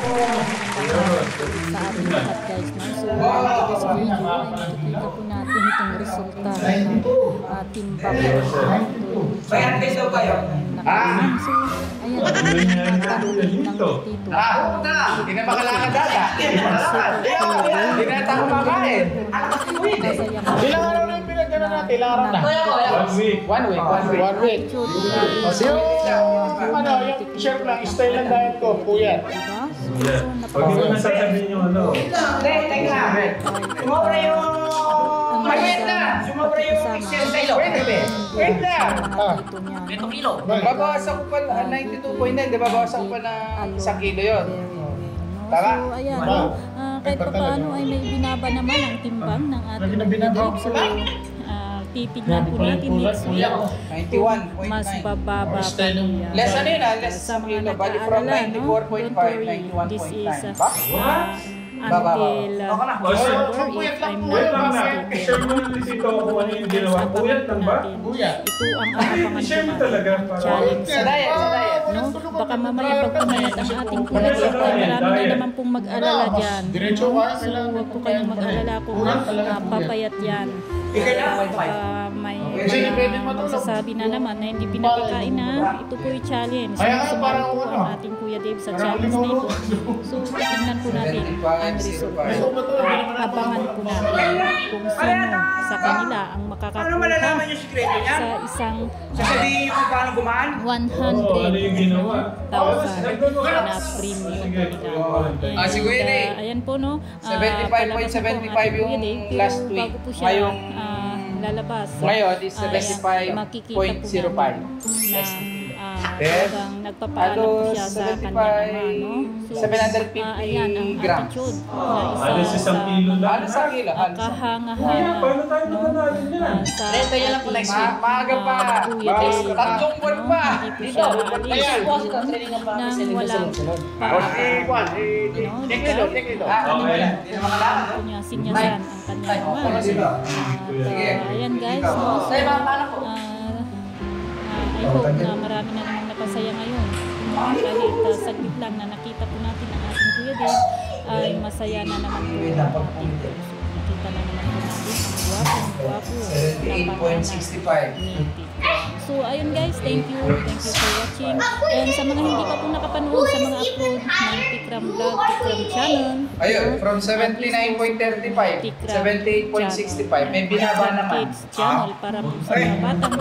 sa ating lahat guys, no? So sa video ay makikita po natin itong resulta ng timbang Bayan peso kayo? So ayan, tanong ng tito. Hindi na makalakad dada. Hindi na tayo kumakain. Ilang araw na yung pinagano natin? Ilang araw na? 1 week. 1 week. 1 week. Yung ano, yung chef lang, style lang diet ko, puyat. Huwag mo na sasabihin yung ano. Teka. Sumobra yung... Wait na! Sumobra yung mixer sa ilo. Wait na! 2 kilo. Babawasan ko pa 92.9, di ba? Babawasan ko pa na 1 kilo yun. Tama? So ayan, kahit pa paano ay may binaba naman ang timbang ng ating nagdadrive. So titignan po natin next week. 91.9. Mas bababa pa niya. Less ano yun less sa mga kilo. Bali from nag-aalala, 94.5, this is 91.9. Ba? until December, if I'm Wait lang not na. mistaken. I-share mo yung resito ko kung ano yung ginawa. Puyat lang ba? Ito ang abangan I-share mo po talaga. natin. Challenge. Sa diet, sa diet. No? Baka mamaya pag pumayat ang ating kulit, marami na naman pong mag-alala dyan. No? So huwag po kayong mag-alala kung papayat yan. Baka may masasabi na naman na hindi pinapakain na, ito po yung challenge. Sumali po ang ating Kuya Dave sa challenge na ito. So tingnan po natin ang result. Abangan po natin kung sino sa kanila ang Paano malalaman makakakuha yung sikreto niya? sa isang Sasabihin yung kung paano gumaan? 100,000 na premium nila. Si Kuya Dave. Ayan po no. 75.75 yung last week. Bago po siya Ngayong lalabas. ngayon is makikita po 75.05. na talagang nagpapaalam po siya sa kanyang no? So, 750 ayan ang grams. attitude na Alas isa isang sa kilo lang. Ano sa kilo? kahanga-hanga Paano tayo natanalin yan? sa Renta yan lang po next week. Maaga pa. Kuya Dave. Tatlong buwan pa. Hindi po siya maalis Ayan. nang walang sinyasan ang kanyang ama. Ayan guys, no? So, I hope na marami na namang napasaya ngayon. Kahit saglit lang na nakita po natin ang ating Kuya Dave, ay masaya na naman po ang ating puso. Nakita na naman po natin ang gwapo na pangalan ni Tito. So ayun guys, thank you for watching. And sa mga hindi pa po nakapanood sa mga upload ng Tikram Vlog, Tikram Channel. Ayun, from 79.35, 78.65. May binaba naman. Kids channel para po sa mga batang